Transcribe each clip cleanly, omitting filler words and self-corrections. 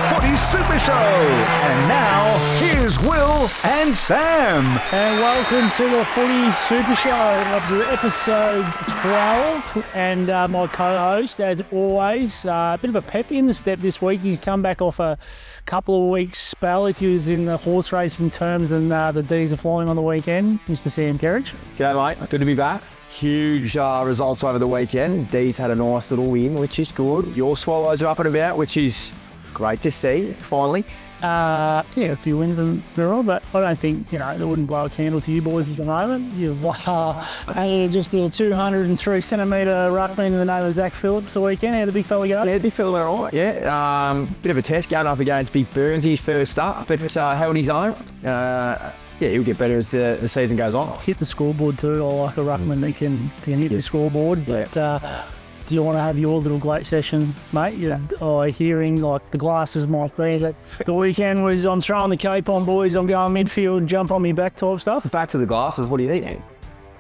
Footy Super Show. And now, here's Will and Sam. And welcome to the Footy Super Show, up to episode 12. And my co-host, as always, a bit of a pep in the step this week. He's come back off a couple of weeks spell if he was in the horse racing terms and the D's are flying on the weekend. Mr. Sam Kerridge. G'day, mate. Good to be back. Huge results over the weekend. D's had a nice little win, which is good. Your Swallows are up and about, which is great to see, finally. Yeah, a few wins in a row, but I don't think, they wouldn't blow a candle to you boys at the moment. You've just did a 203 centimetre ruckman in the name of Zach Phillips the weekend. How the big fella go? Yeah, the big fella went all right, yeah. Bit of a test going up against Big Burnsy's first up, but held his own. Yeah, he'll get better as the season goes on. Hit the scoreboard too. I like a ruckman that can hit the scoreboard, but... do you want to have your little great session, mate? Hearing like the glasses might be that the weekend was I'm throwing the cape on, boys, I'm going midfield, jump on me back type stuff. Back to the glasses, what do you think?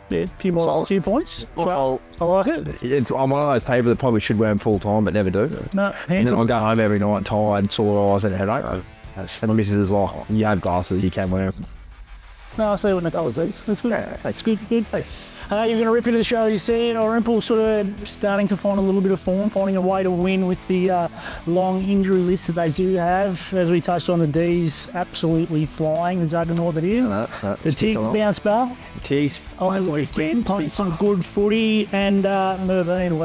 Yeah, a few points. Well, I like it. I'm one of those people that probably should wear them full time but never do. No, handsome. I go home every night tired, sore eyes and a headache. And my missus is like, you have glasses, you can wear them. No, I see what Nicola says. That's good. Yeah, that's good. Thanks. You're going to rip into the show, you see. Irymple sort of starting to find a little bit of form, finding a way to win with the long injury list that they do have. As we touched on, the D's absolutely flying, the juggernaut that is. The Tigs bounce back. The Tigs. On the weekend, playing some good footy. And Merbein,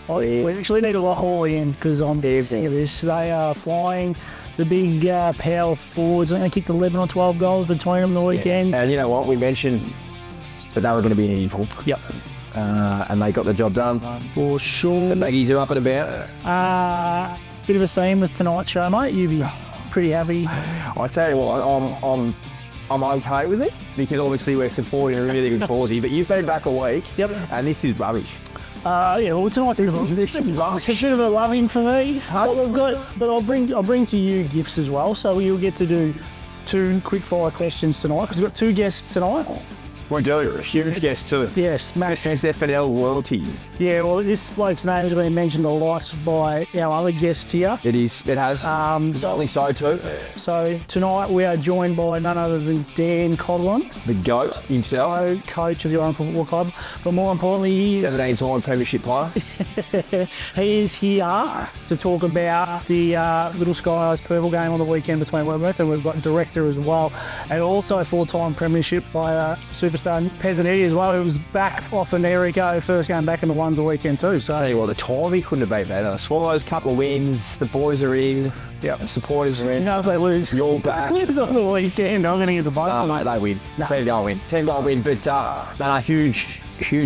we actually need to lock all in because I'm sick of this. They are flying. The big power forwards, I think they kicked 11 or 12 goals between them the weekend. Yeah. And you know what? We mentioned that they were going to be evil. Yep. And they got the job done. For sure. The Maggies are up and about. Bit of a theme with tonight's show, mate. You'd be pretty happy. I tell you what, I'm okay with it because obviously we're supporting a really good cause, but you've been back a week. Yep. And this is rubbish. Tonight's it's a bit of a loving for me. But I'll bring to you gifts as well. So you'll get to do 2 quick fire questions tonight because we've got 2 guests tonight. We're doing a huge guest too. Yes, Max. SFNL royalty. Yeah, well, this bloke's name has been mentioned a lot by our other guests here. It has. Certainly so too. So tonight we are joined by none other than Dan Coghlan. The GOAT himself. So coach of the Irymple Football Club. But more importantly, he is... 17-time premiership player. He is here to talk about the Little Skyler's Purple game on the weekend between Wentworth, and we've got director as well. And also 4-time premiership player, superstar Pezzaniti as well, who was back off an Erico, first game back in the ones the weekend too. So I tell you what, the timing couldn't have been better. The Swallows, couple of wins, the boys are in, the supporters are in. If they lose, you're back. Lose on the weekend, I'm going to give the both. Mate, they win. No. Team goal win. But huge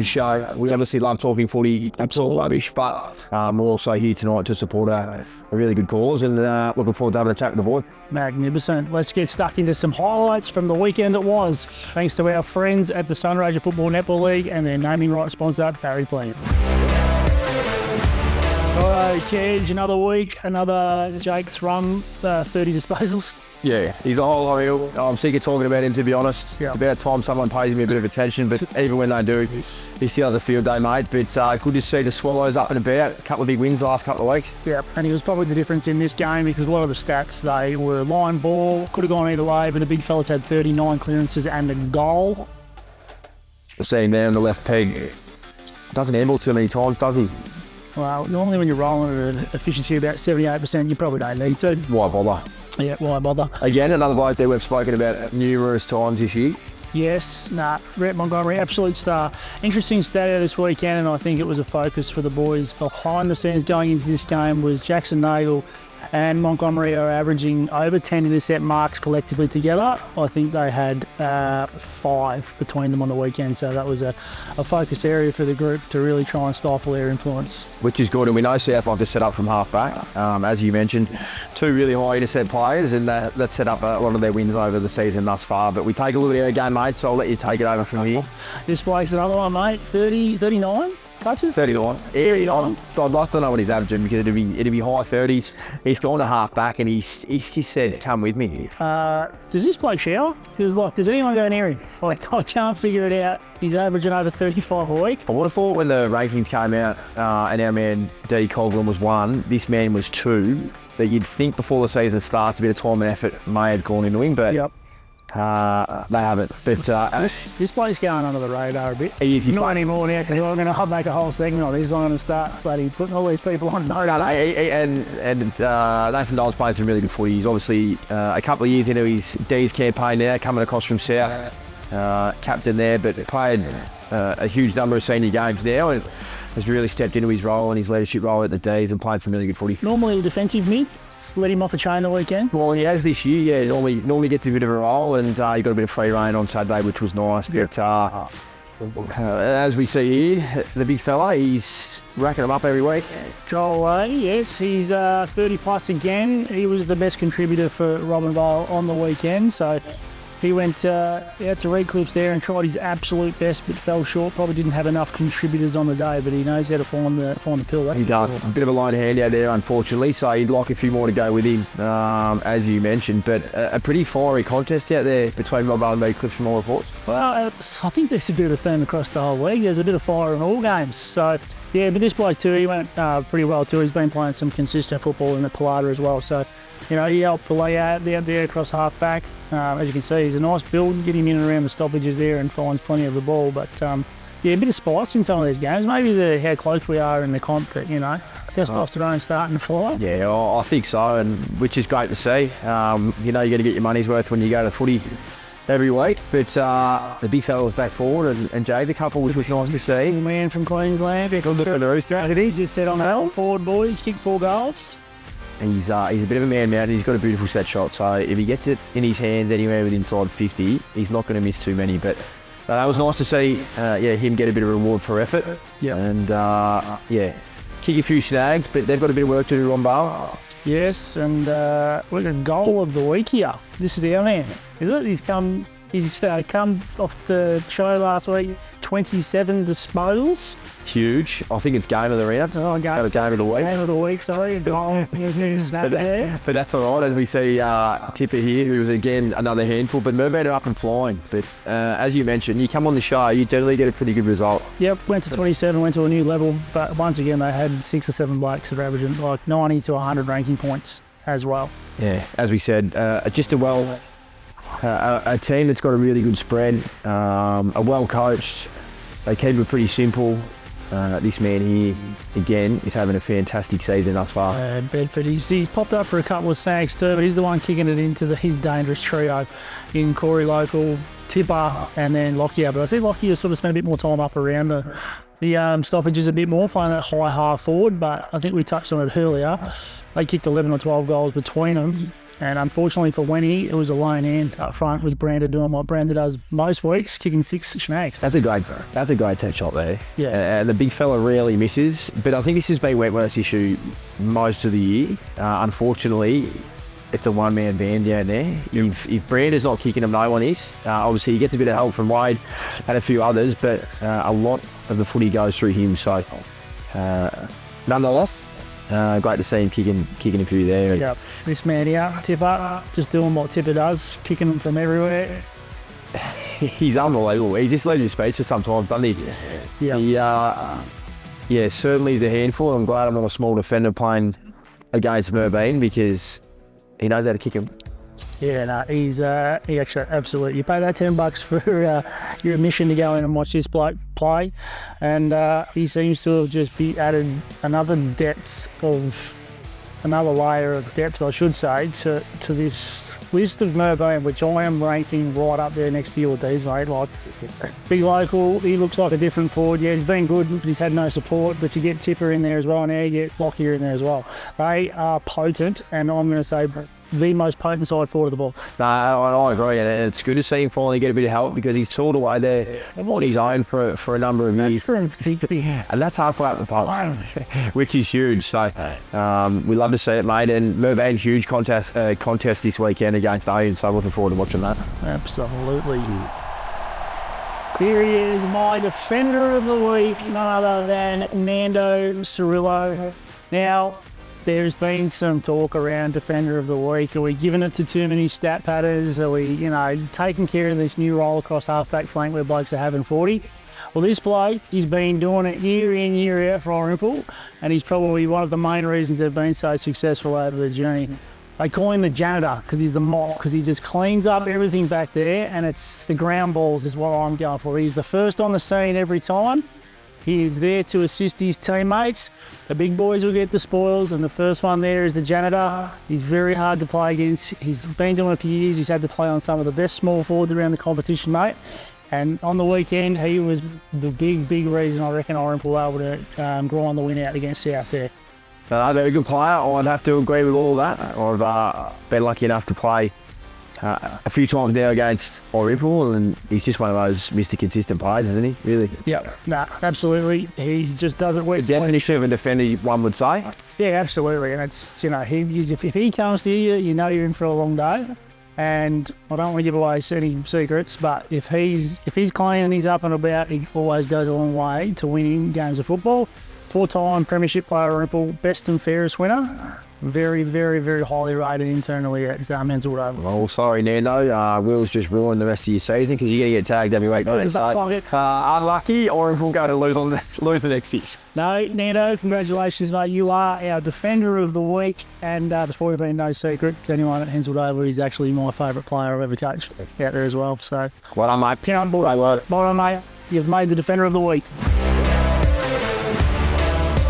show. We obviously love talking footy, absolute rubbish, but we're also here tonight to support a really good cause and looking forward to having a chat with the boys. Magnificent. Let's get stuck into some highlights from the weekend that was, thanks to our friends at the Sunraysia Football Netball League and their naming right sponsor, Barry Plant. All right, Kedge, another week, another Jake Thrum, 30 disposals. Yeah, he's a whole lot. I'm sick of talking about him, to be honest. It's about time someone pays him a bit of attention, but even when they do, he still has a field day, mate. But good to see the Swallows up and about. A couple of big wins the last couple of weeks. Yeah, and he was probably the difference in this game because a lot of the stats, they were line ball, could have gone either way, but the big fellas had 39 clearances and a goal. Seeing there on the left peg, doesn't handle too many times, does he? Well, normally when you're rolling at an efficiency of about 78%, you probably don't need to. Why bother? Yeah, why bother? Again, another bloke that we've spoken about numerous times this year. Yes, Rhett Montgomery, absolute star. Interesting stat out this weekend, and I think it was a focus for the boys behind the scenes going into this game, was Jackson Nagle and Montgomery are averaging over 10 intercept marks collectively together. I think they had 5 between them on the weekend, so that was a focus area for the group to really try and stifle their influence. Which is good, and we know South like to set up from half-back. As you mentioned, 2 really high intercept players, and that set up a lot of their wins over the season thus far. But we take a look at our game, mate, so I'll let you take it over from here. This bloke's another one, mate. 39 touches? 39. 39. I'd like to know what he's averaging, because it'd be high 30s. He's gone to half-back, and he's just said, come with me. Does this bloke shower? Because, does anyone go near him? I can't figure it out. He's averaging over 35 a week. I would have thought when the rankings came out and our man D. Coghlan was 1, this man was 2, that you'd think before the season starts a bit of time and effort may have gone into him, but yep. They haven't. But this bloke's going under the radar a bit. He's not anymore now, because I'm going to make a whole segment on this. I'm going to start putting all these people on. No. And Nathan Dole's playing some really good footy. He's obviously a couple of years into his D's campaign now, coming across from South, captain there, but played a huge number of senior games now, and has really stepped into his role and his leadership role at the D's and played some really good footy. Normally a defensive mid. Let him off the chain the weekend. Well, he has this year, yeah. Normally gets a bit of a role, and he got a bit of free rein on Saturday, which was nice. But as we see here, the big fella, he's racking them up every week. Joel Way, yes, he's 30 plus again. He was the best contributor for Robin Vale on the weekend, so he went out to Redcliffs there and tried his absolute best, but fell short. Probably didn't have enough contributors on the day, but he knows how to find the pill. That's he does. A bit of a lone hand out there, unfortunately, so he'd like a few more to go with him, as you mentioned. But a pretty fiery contest out there between Rob and Redcliffs from all reports. Well, I think there's a bit of a theme across the whole league. There's a bit of fire in all games. So, yeah, but this bloke too, he went pretty well too. He's been playing some consistent football in the Pilata as well. So, he helped the layout there across half-back. As you can see, he's a nice build, get him in and around the stoppages there and finds plenty of the ball. But, a bit of spice in some of these games. Maybe how close we are in the comp, but, testosterone starting to fly. Yeah, I think so, and which is great to see. You're going to get your money's worth when you go to footy every week. But the big fella was back forward and Jade a couple, which was nice to see. The man from Queensland. Good look at the Rooster. He just said on that, forward boys, kicked 4 goals. He's a bit of a man mountain. He's got a beautiful set shot, so if he gets it in his hands anywhere with inside 50, he's not going to miss too many. But that was nice to see him get a bit of reward for effort. Yeah. And kick a few snags, but they've got a bit of work to do on Bar. Yes, and we're a goal of the week here. This is our man, is it? He's come off the show last week. 27 disposals. Huge. I think it's game of the round. Game of the week. Game of the week, sorry. But that's all right, as we see Tipper here, who was again another handful. But Merbein are up and flying. But as you mentioned, you come on the show, you generally get a pretty good result. Yep, went to 27, went to a new level. But once again, they had 6 or 7 blokes that are averaging like 90 to 100 ranking points as well. Yeah, as we said, just a team that's got a really good spread, a well coached. They keep it pretty simple. This man here, again, is having a fantastic season thus far. Bedford, he's popped up for a couple of snags too, but he's the one kicking it into his dangerous trio in Corey Local, Tipper, and then Lockyer. But I see Lockyer sort of spent a bit more time up around the stoppages a bit more, playing that high half forward, but I think we touched on it earlier. They kicked 11 or 12 goals between them. And unfortunately for Wenny, it was a lone hand up front with Brander doing what Brander does most weeks, kicking 6 snags. That's a great set shot there. Yeah. And the big fella rarely misses. But I think this has been Wentworth's issue most of the year. Unfortunately, it's a one-man band down there. If Brander's not kicking him, no one is. Obviously, he gets a bit of help from Wade and a few others, but a lot of the footy goes through him. So, nonetheless, great to see him kicking a few there. Yep. This man here, Tipper, just doing what Tipper does, kicking them from everywhere. He's unbelievable. He just leaves you speechless sometimes, doesn't he? Yeah. He certainly is a handful. I'm glad I'm not a small defender playing against Merbein, because he knows how to kick him. Yeah, no, he actually absolutely. You pay that $10 for your admission to go in and watch this bloke play, and he seems to have just added another layer of depth, I should say, to this list of Merbein, which I am ranking right up there next to you with these, mate. Like, big local, he looks like a different forward. Yeah, he's been good, but he's had no support. But you get Tipper in there as well, and now you get Lockyer in there as well. They are potent, and I'm going to say the most potent side forward of the ball. No, I agree, and it's good to see him finally get a bit of help because he's toured away there on his own for a number of years. That's from 60. And that's halfway up the post, which is huge. So we love to see it, mate. And Merbein, huge contest this weekend against Owen, so looking forward to watching that. Absolutely. Here he is, my defender of the week, none other than Nando Cirillo. Now, there's been some talk around defender of the week. Are we giving it to too many stat patters? Are we, taking care of this new roll across halfback flank where blokes are having 40? Well, this bloke, he's been doing it year in, year out for Irymple, and he's probably one of the main reasons they've been so successful over the journey. They call him the janitor because he's the mop, because he just cleans up everything back there, and it's the ground balls is what I'm going for. He's the first on the scene every time. He is there to assist his teammates. The big boys will get the spoils, and the first one there is the janitor. He's very hard to play against. He's been doing it for years. He's had to play on some of the best small forwards around the competition, mate. And on the weekend, he was the big reason I reckon Irymple were able to grind the win out against South there. Very good player. I'd have to agree with all of that. I've been lucky enough to play a few times now against Irymple, and he's just one of those Mr. Consistent players, isn't he? Really? Yeah, absolutely. He just does it well. The definition of a defender, one would say. Yeah, absolutely. And it's, if he comes to you, you know you're in for a long day. And I don't want to give away any secrets, but if he's clean and he's up and about, he always goes a long way to winning games of football. 4-time premiership player, Irymple, best and fairest winner. Very, very, very highly rated internally at Mildura. Well, sorry, Nando. Will's just ruined the rest of your season because you're going to get tagged every week. Unlucky, Irymple go to lose the next 6. No, Nando, congratulations, mate. You are our defender of the week. And it's probably been no secret to anyone at Hensel he's actually my favourite player I've ever coached out there as well. So, well done, mate. Well done, mate. You've made the defender of the week.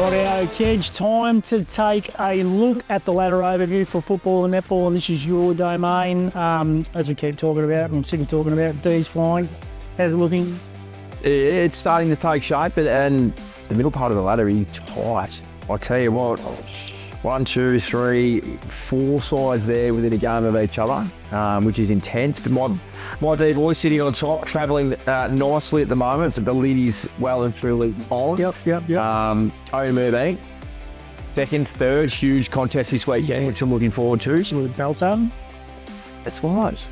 Rightio, Kedge, time to take a look at the ladder overview for football and netball, and this is your domain. As we keep talking about, I'm sick of talking about D's flying. How's it looking? It's starting to take shape, and the middle part of the ladder is tight. I tell you what, 1, 2, 3, 4 sides there within a game of each other, which is intense. But my D boy sitting on top, travelling nicely at the moment. But the lid is well and truly on. Yep. Owen Merbein, second, third, huge contest this weekend, which I'm looking forward to. With Belton. That's right.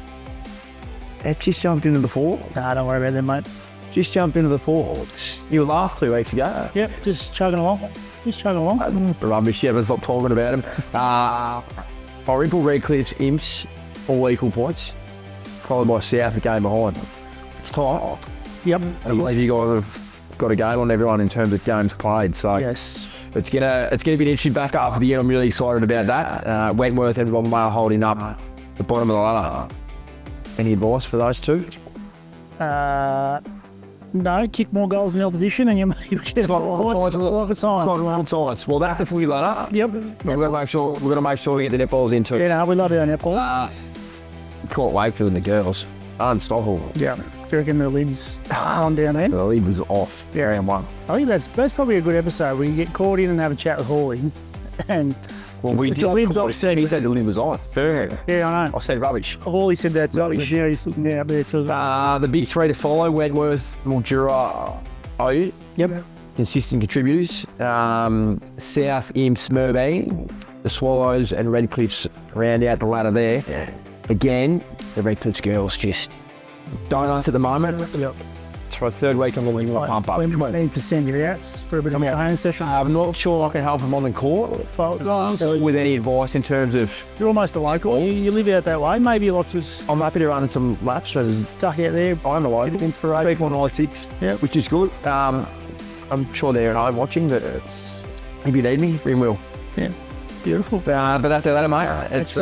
They've just jumped into the 4. Nah, don't worry about them, mate. Just jumped into the 4. You were last 2 weeks ago. Yep, just chugging along. Rubbish, yeah, let's not talking about him. Irymple, Redcliffe's, Imps, all equal points. Followed by South, the game behind. It's tight. Yep. I believe you guys have got a game on everyone in terms of games played. So yes, it's gonna be an interesting back up for the year. I'm really excited about that. Wentworth and Bombay holding up the bottom of the ladder. Any advice for those two? No, kick more goals in the opposition and you'll get rocket science. Well, that's the footy ladder. Yep. We've got to make sure we get the netballs in too. Yeah, no, we love our netball. Caught Wakefield and the girls. Unstoppable. Yeah. Do you reckon the lid's on down there? The lid was off. Yeah. Round 1. I think that's probably a good episode. We can get caught in and have a chat with Hawley. And well, we did. The lid's offset. He said the lid was on. Fair. Yeah, I know. I said rubbish. Hawley said that's rubbish. Yeah, he's looking out there too. The big 3 to follow: Wentworth, Mildura, Owen. Yep. Consistent contributors. South, Imps, Merbein, the Swallows and Redcliffe's round out the ladder there. Yeah. Again, the Redcliffe's girls just donuts at the moment. Yep. It's for a 3rd week on the wing pump up. We need to send you out for a bit of a training session. I'm not sure I can help them on the court with any advice in terms of... You're almost a local. You live out that way. Maybe like just... I'm happy to run some laps. So duck out there. I'm a local. Inspiration. People on I6, yep. Which is good. I'm sure they're at home watching, but if you need me, ring Will. Yeah, beautiful. But that's our ladder, mate. It's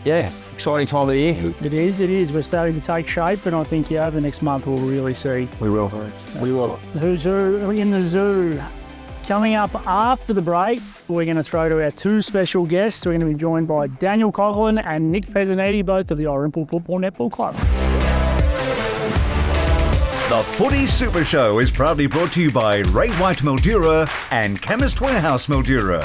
yeah, exciting time of the year. It is. We're starting to take shape, and I think over the next month we'll really see. We will. Who's who in the zoo? Coming up after the break, we're going to throw to our two special guests. We're going to be joined by Daniel Coghlan and Nick Pezzaniti, both of the Irymple Football Netball Club. The Footy Super Show is proudly brought to you by White Mildura and Chemist Warehouse Mildura.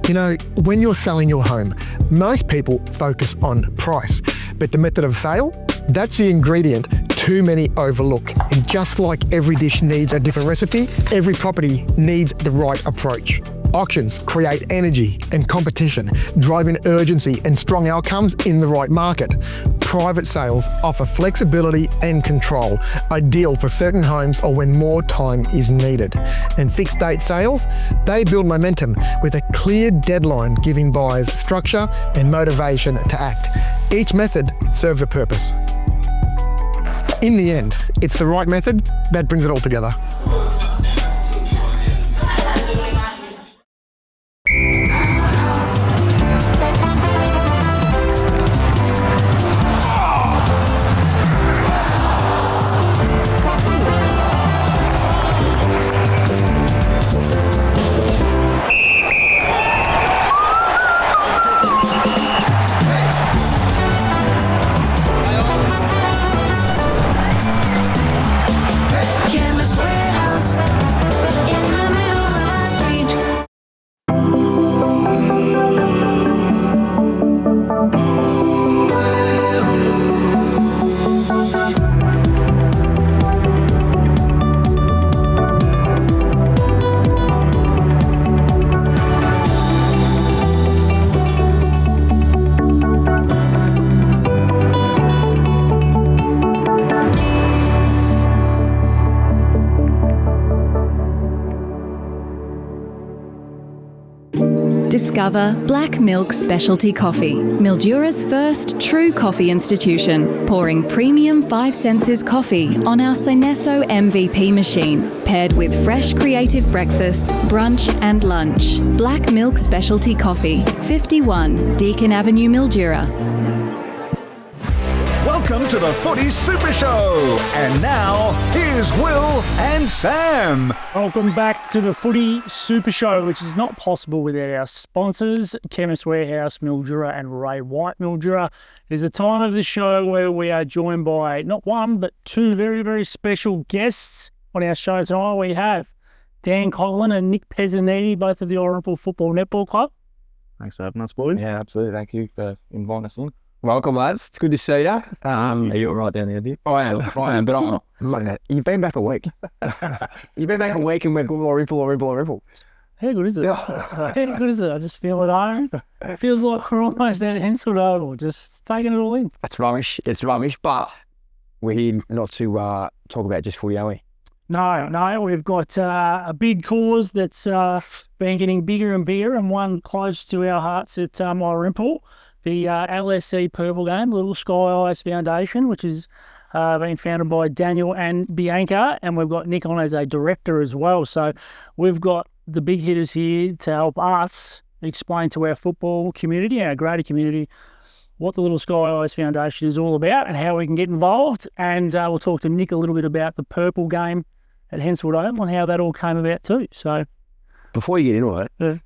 You know, when you're selling your home, most people focus on price, but the method of sale, that's the ingredient too many overlook. And just like every dish needs a different recipe, every property needs the right approach. Auctions create energy and competition, driving urgency and strong outcomes in the right market. Private sales offer flexibility and control, ideal for certain homes or when more time is needed. And fixed date sales, they build momentum with a clear deadline, giving buyers structure and motivation to act. Each method serves a purpose. In the end, it's the right method that brings it all together. Discover Black Milk Specialty Coffee, Mildura's first true coffee institution, pouring premium 5 Senses coffee on our Synesso MVP machine, paired with fresh creative breakfast, brunch and lunch. Black Milk Specialty Coffee, 51 Deakin Avenue, Mildura. Welcome to the Footy Super Show. And now, here's Will and Sam. Welcome back to the Footy Super Show, which is not possible without our sponsors, Chemist Warehouse Mildura and White Mildura. It is the time of the show where we are joined by not one, but two very, very special guests on our show tonight. We have Dan Coghlan and Nick Pezzaniti, both of the Irymple Football Netball Club. Thanks for having us, boys. Yeah, absolutely. Thank you for inviting us in. Welcome, lads. It's good to see you. Are you all right down there, dude? I am, but I'm not. You've been back a week. You've been back a week and we're good Irymple. How good is it? How good is it? I just feel at home. It feels like we're almost at Hensfield Oval, just taking it all in. It's rubbish, but we're here not to talk about just footy, are we? No, we've got a big cause that's been getting bigger and bigger, and one close to our hearts at Irymple. The LSC Purple Game, Little Sky Eyes Foundation, which has been founded by Daniel and Bianca, and we've got Nick on as a director as well. So we've got the big hitters here to help us explain to our football community, our greater community, what the Little Sky Eyes Foundation is all about and how we can get involved. And we'll talk to Nick a little bit about the Purple Game at Hensfield Oval and how that all came about too. So before you get into it,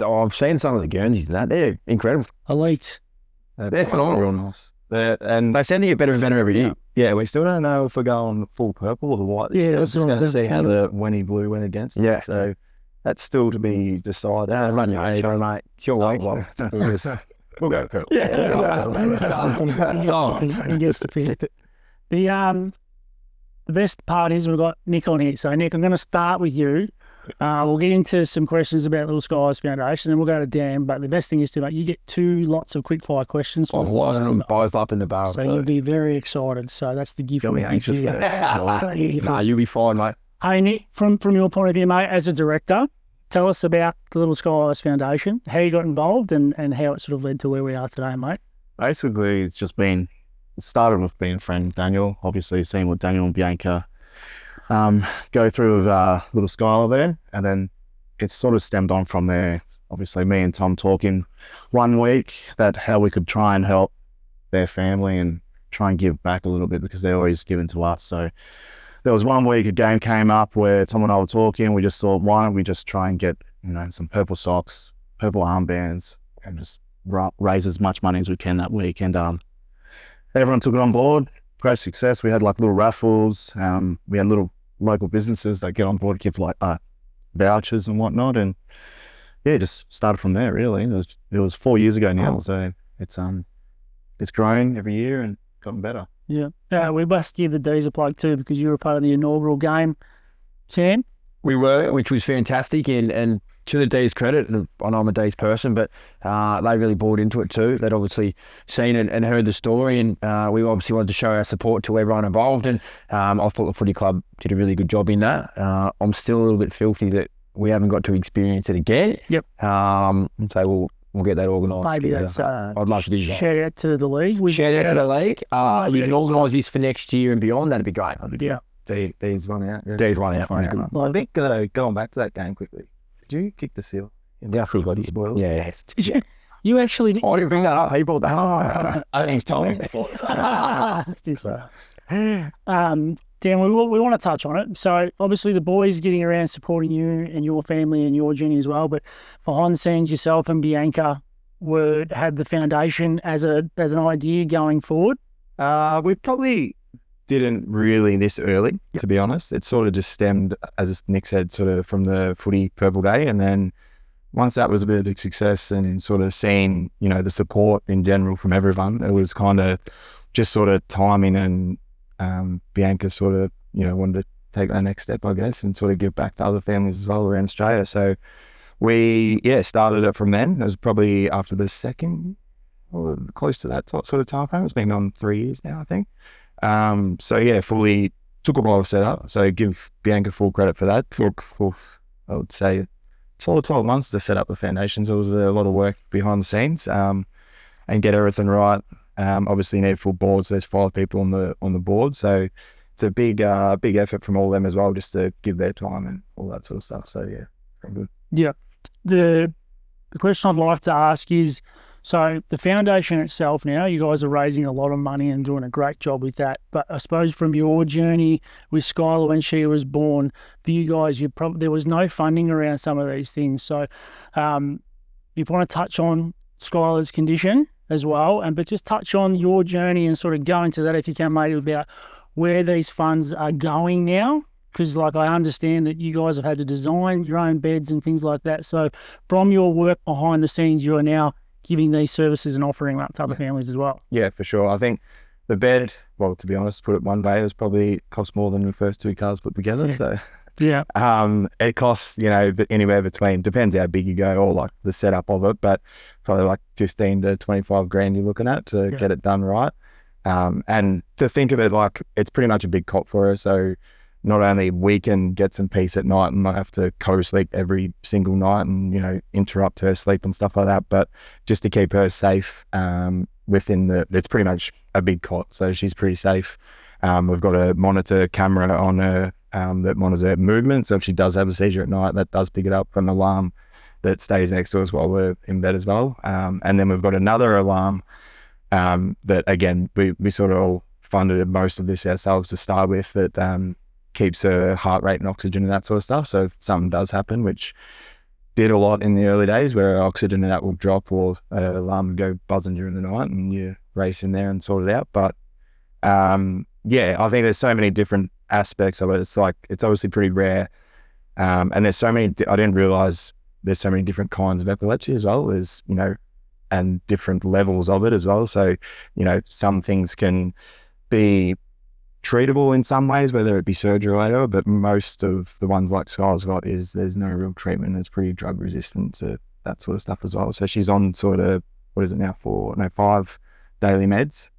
I've seen some of the Guernseys and that. They're incredible. Elite. They're phenomenal. Real nice. And they seem to get better and better every year. Yeah, we still don't know if we're going full purple or the white. Yeah, we're that's just what going to see how thinking. the Wenny Blue went against it. Yeah. So that's still to be decided. Run your own show, mate. It's your week. Well, we'll go purple. He gets the pick. The best part is we've got Nick on here. So, Nick, I'm going to start with you. We'll get into some questions about Little Skies Foundation, then we'll go to Dan. But the best thing is to you get 2 lots of quick fire questions. I've lined them both up in the barrel. So you'll be very excited. So that's the gift. Got me anxious there. Nah, you'll be fine, mate. Hey, Nick, from your point of view, mate, as a director, tell us about the Little Skies Foundation, how you got involved and how it sort of led to where we are today, mate. Basically, it started with being a friend with Daniel, obviously seeing what Daniel and Bianca go through with little Skyler there, and then it sort of stemmed on from there. Obviously, me and Tom talking one week that how we could try and help their family and try and give back a little bit because they're always given to us. So there was one week a game came up where Tom and I were talking. We just thought, why don't we just try and get, some purple socks, purple armbands, and just raise as much money as we can that week. And everyone took it on board. Great success. We had like little raffles. We had little local businesses that get on board, give like vouchers and whatnot. And yeah, just started from there. Really, it was 4 years ago now. So it's grown every year and gotten better. Yeah. We must give the D's a plug too, because you were part of the inaugural game, Sam. We were, which was fantastic, and to the D's credit, and I'm a D's person, but they really bought into it too. They'd obviously seen and heard the story, and we obviously wanted to show our support to everyone involved, and I thought the footy club did a really good job in that. I'm still a little bit filthy that we haven't got to experience it again. Yep. So we'll get that organised. Maybe that's I'd love to do that. Shout out to the league. Shout out to the league. We can organise this for next year and beyond. That'd be great. Yeah. D's one out. Yeah. D's one out. Well, I think going back to that game quickly, did you kick the seal? Yeah, I forgot it. Spoiled. Yeah. Did you? You actually did. I didn't bring that up. He brought that up. I think Tom. Dan, we want to touch on it. So obviously the boys getting around supporting you and your family and your journey as well, but behind the scenes, yourself and Bianca had the foundation as an idea going forward. We probably didn't really this early, to be honest. It sort of just stemmed, as Nick said, sort of from the footy purple day, and then once that was a bit of a success and sort of seeing, the support in general from everyone, it was kind of just sort of timing, and Bianca sort of, wanted to take that next step, I guess, and sort of give back to other families as well around Australia. So we, started it from then. It was probably after the second, or close to that sort of time frame. It's been on 3 years now, I think. Fully took a while to set up. So give Bianca full credit for that. Took, I would say, solid 12 months to set up the foundations. It was a lot of work behind the scenes and get everything right. Obviously, you need full boards. There's 5 people on the board, so it's a big effort from all of them as well, just to give their time and all that sort of stuff. So yeah, very good. Yeah, the question I'd like to ask is, so the foundation itself now, you guys are raising a lot of money and doing a great job with that. But I suppose from your journey with Skyler when she was born, for you guys, there was no funding around some of these things. So you want to touch on Skyler's condition as well, but just touch on your journey and sort of go into that, if you can, mate, about where these funds are going now. Because I understand that you guys have had to design your own beds and things like that. So from your work behind the scenes, you are now giving these services and offering them up to other families as well. Yeah, for sure. I think the bed, well, to be honest, put it one way, it probably cost more than the first 2 cars put together. Yeah. So yeah, it costs, anywhere between, depends how big you go or like the setup of it, but probably like 15 to 25 grand you're looking at to get it done right. And to think of it like it's pretty much a big cot for her. So not only we can get some peace at night and not have to co-sleep every single night and, interrupt her sleep and stuff like that, but just to keep her safe it's pretty much a big cot. So she's pretty safe. We've got a monitor camera on her that monitors her movement. So if she does have a seizure at night, that does pick it up, an alarm that stays next to us while we're in bed as well. And then we've got another alarm that, again, we sort of all funded most of this ourselves to start with, that keeps her heart rate and oxygen and that sort of stuff. So if something does happen, which did a lot in the early days, where our oxygen and that will drop, or an alarm would go buzzing during the night and you race in there and sort it out. But I think there's so many different aspects of it. It's obviously pretty rare. And there's so many, I didn't realize there's so many different kinds of epilepsy as well, as, and different levels of it as well. So, some things can be treatable in some ways, whether it be surgery or whatever, but most of the ones like Skyler's got there's no real treatment. It's pretty drug resistant to that sort of stuff as well. So she's on sort of, 5 daily meds,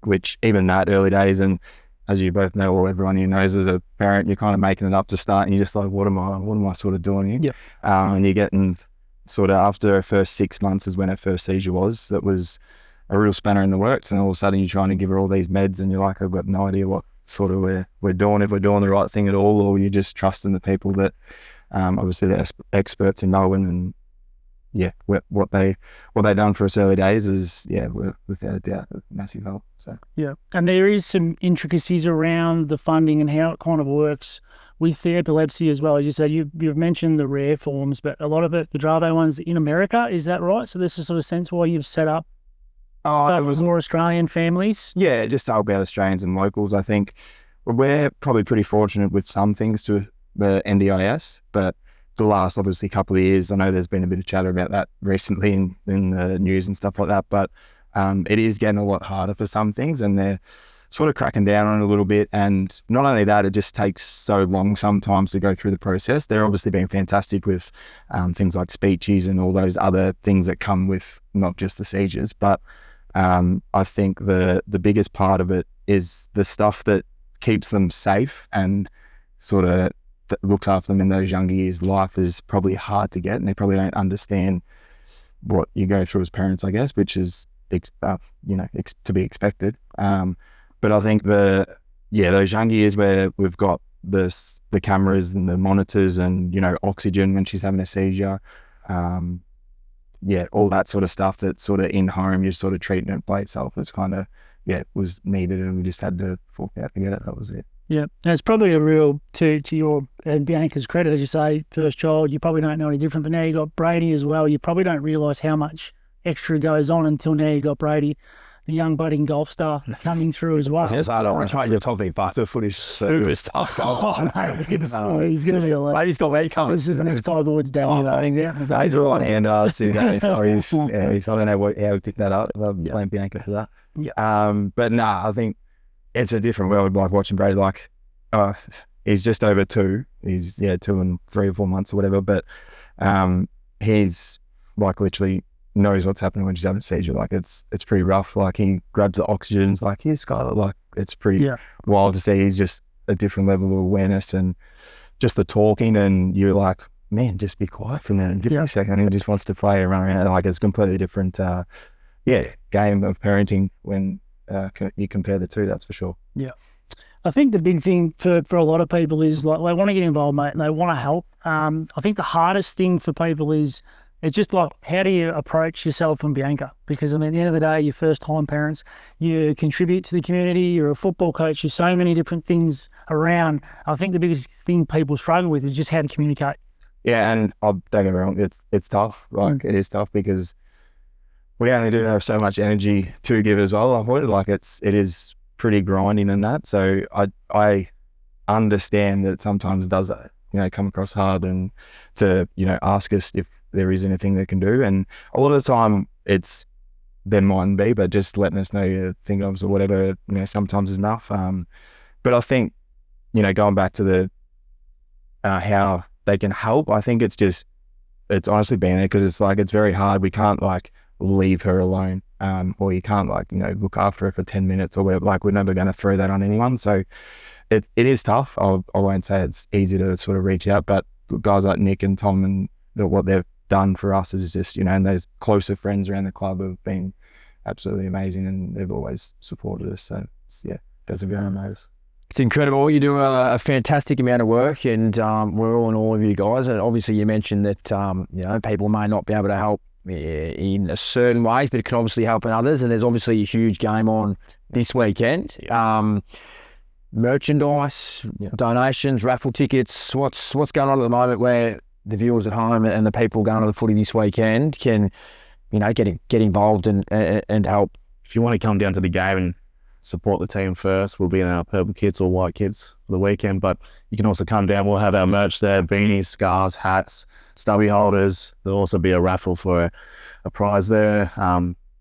which even that early days, and as you both know, or everyone who knows as a parent, you're kind of making it up to start and you're just like, what am I sort of doing here? Yeah. And you're getting sort of, after her first 6 months is when her first seizure was, that was a real spanner in the works, and all of a sudden you're trying to give her all these meds and you're like, I've got no idea what sort of we're doing, if we're doing the right thing at all, or you're just trusting the people that obviously they're experts in Melbourne what they done for us early days is without a doubt a massive help. So Yeah, and there is some intricacies around the funding and how it kind of works with the epilepsy as well. As you said, you've mentioned the rare forms, but a lot of it, the Dravet ones in America, is that right? So this is sort of sense why you've set up it was more Australian families? Yeah, just to help out Australians and locals. I think we're probably pretty fortunate with some things to the NDIS, but the last obviously couple of years, I know there's been a bit of chatter about that recently in the news and stuff like that, but it is getting a lot harder for some things, and they're sort of cracking down on it a little bit. And not only that, it just takes so long sometimes to go through the process. They're obviously being fantastic with things like speeches and all those other things that come with not just the seizures, but I think the biggest part of it is the stuff that keeps them safe and sort of that looks after them in those younger years. Life is probably hard to get, and they probably don't understand what you go through as parents, I guess, which is to be expected. But I think those younger years where we've got the cameras and the monitors and oxygen when she's having a seizure, all that sort of stuff that's sort of in home, you're sort of treating it by itself. It's kind of was needed, and we just had to fork out to get it. That was it. Yeah, and it's probably a real, to your and Bianca's credit, as you say, first child, you probably don't know any different, but now you got Brady as well. You probably don't realise how much extra goes on until now you got Brady, the young budding golf star, coming through as well. Yes, I don't want to change the topic, but it's a footy superstar. He's going to be a lot. Brady's got me coming. This is the next time the woods down. He's a right hand. I don't know how he picked that up. I'm playing Bianca for that. Yeah. But I think it's a different world, like watching Brady. Like, he's just over 2. He's 2 and 3 or 4 months or whatever. But he's like literally knows what's happening when she's having a seizure. Like it's pretty rough. Like he grabs the oxygen and is like, "Here's Skyler." Like it's pretty wild to see. He's just a different level of awareness and just the talking. And you're like, man, just be quiet for a minute and give me a second. And he just wants to play and run around. Like it's a completely different, game of parenting when you compare the two. That's for sure. Yeah. I think the big thing for a lot of people is like they want to get involved, mate, and they want to help. I think the hardest thing for people is it's just like, how do you approach yourself and Bianca? Because, I mean, at the end of the day, you're first-time parents. You contribute to the community. You're a football coach. You're so many different things around. I think the biggest thing people struggle with is just how to communicate. Yeah, and don't get me wrong, it's tough. Like, it is tough because we only do have so much energy to give as well. Like, it is pretty grinding and that. So I understand that it sometimes does, come across hard and to, ask us if there is anything they can do. And a lot of the time there mightn't be, but just letting us know you think of or whatever, sometimes is enough. But I think, going back to the how they can help, I think it's honestly been there because it's like, it's very hard. We can't like leave her alone, or you can't like, look after her for 10 minutes or whatever. Like, we're never going to throw that on anyone. So it is tough. I won't say it's easy to sort of reach out, but guys like Nick and Tom and what they've done for us is just, and those closer friends around the club have been absolutely amazing, and they've always supported us. So doesn't go unnoticed. It's incredible. You do a fantastic amount of work, and we're all in awe of you guys. And obviously you mentioned that, people may not be able to help in a certain ways, but it can obviously help in others. And there's obviously a huge game on this weekend. Merchandise, donations, raffle tickets. What's going on at the moment where the viewers at home and the people going to the footy this weekend can, get involved and help? If you want to come down to the game and support the team first, we'll be in our purple kits or white kits for the weekend, but you can also come down. We'll have our merch there, beanies, scarves, hats, stubby holders. There'll also be a raffle for a prize there.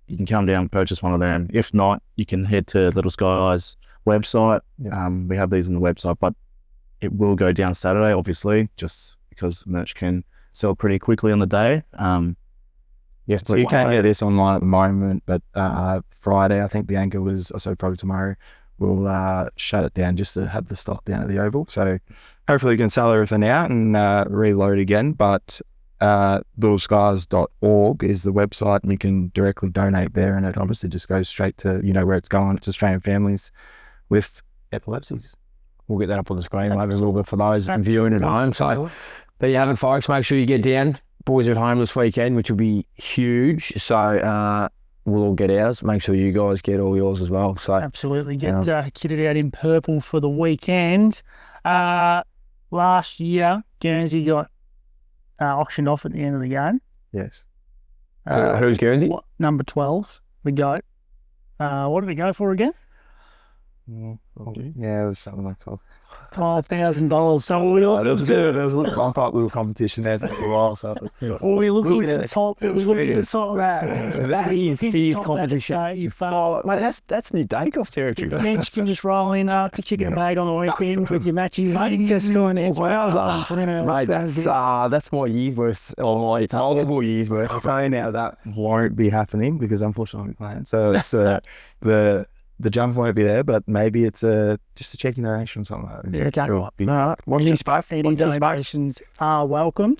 You can come down and purchase one of them. If not, you can head to Little Sky's website. We have these on the website, but it will go down Saturday, obviously, just because merch can sell pretty quickly on the day. So you can't get this online at the moment, but Friday, I think Bianca probably tomorrow, we'll shut it down just to have the stock down at the Oval. So hopefully we can sell everything out and reload again. But littleskies.org is the website, and you can directly donate there, and it obviously just goes straight to, where it's going. It's Australian families with epilepsies. We'll get that up on the screen maybe a little bit for those viewing at home. So there you have it, folks. Make sure you get down boys are at home this weekend, which will be huge. So we'll all get ours. Make sure you guys get all yours as well. So Absolutely. Get kitted out in purple for the weekend. Last year, Guernsey got auctioned off at the end of the game. Yes. who's Guernsey? Number 12, the GOAT. What did we go for again? Yeah, it was something like that. $12,000. So we There was a little competition there for a while. So we looking at the top. It was looking at the top. That is fierce competition. Oh, Mate, that's new Dakeoff territory. bench can just roll in to kick it mate on the weekend with your matches, mate. Just going in. Mate, that's more years worth, or it's multiple years worth. I'll tell you now that won't be happening because unfortunately I'm playing. So it's the jump won't be there, but maybe it's just a checking donation or something like that. Yeah, okay. All right. Watch your space. Any donations are welcome.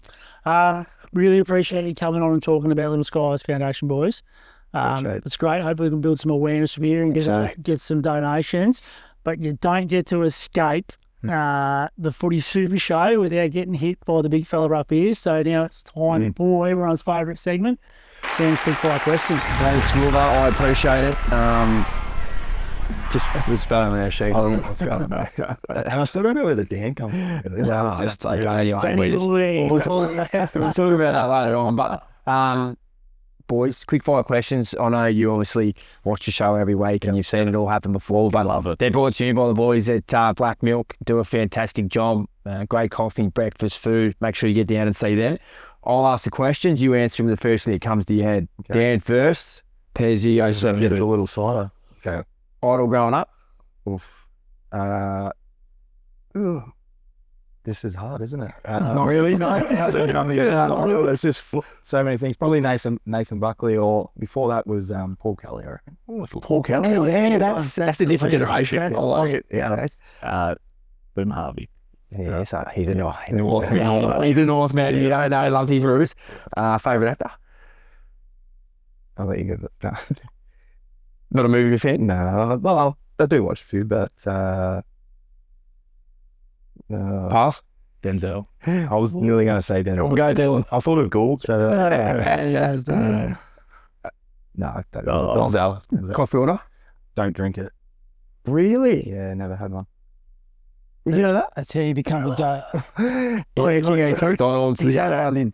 Really appreciate you coming on and talking about Little Skies Foundation, boys. It's great. Hopefully we can build some awareness from here and get some donations. But you don't get to escape the Footy Super Show without getting hit by the big fella up here. So now it's time for everyone's favourite segment, Sam's Big Fire Questions. Thanks, Wilbur. I appreciate it. Just was spelling there, sheet. I don't know what's going on. And I still don't know where the Dan comes from. Really. No, it's like, anyway, we'll talk about that later on. But, boys, quick fire questions. I know you obviously watch the show every week and you've seen it all happen before, but love it. They're brought to you by the boys at Black Milk. Do a fantastic job. Great coffee, breakfast, food. Make sure you get down and see them. I'll ask the questions. You answer them the first thing that comes to your head. Okay. Dan first. Pezzy, 07. It's a little cider. Okay. Idol growing up? Oof. This is hard, isn't it? Not really, no. There's just so many things. Probably Nathan Buckley, or before that was Paul Kelly. I reckon. Paul Kelly? Yeah, that's a different generation. I like it. Yeah. Boom Harvey. Yeah, so he's a Northman. He's a Northman. You know, he loves his roots. Favourite actor? I'll let you go. Not a movie fan? No, well, I do watch a few, but pass. Denzel. I was nearly going to say Denzel. Go Dylan. I thought of Gould. No, Denzel. Coffee order? Don't drink it. Really? Yeah, never had one. Did you know that? That's how you become a GOAT. McDonald's,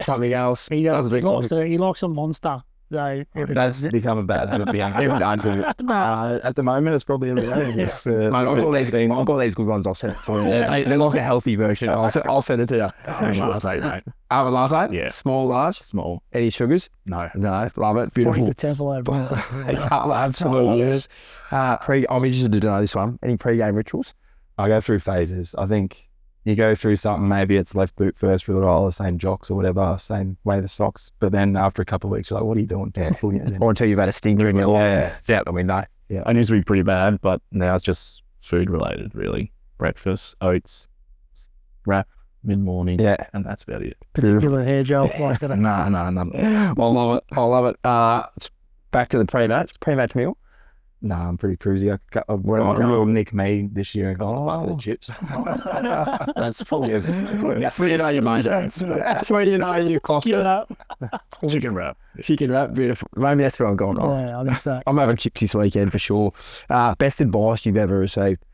something else. He likes a Monster. So that's become a bad habit at the moment. It's probably every day. I've got these good ones. I'll send it for you. They're like a healthy version. I'll send it to you. Last eight, mate. Last eight? Yeah. Small, large? Small. Any sugars? No. Love it. Beautiful. The temple over. Absolutely. I'm interested to know this one. Any pre-game rituals? I go through phases. I think you go through something, maybe it's left boot first for a little while, same jocks or whatever, same way the socks. But then after a couple of weeks, you're like, what are you doing? Or until you've had a stinker in your life. Yeah. Out the window. Yeah. I used to be pretty bad, but now it's just food related, really. Breakfast, oats, wrap, mid-morning. Yeah. And that's about it. Particular hair gel like that. No. I love it. Back to the pre-match meal. No, I'm pretty cruisy. I will nick me this year and go, the chips. That's probably that's where you know your mind. That's where you know you clocked it. Chicken wrap. Chicken wrap, beautiful. Maybe that's where I'm going. Yeah, I think so. I'm having chips this weekend for sure. Best advice you've ever received?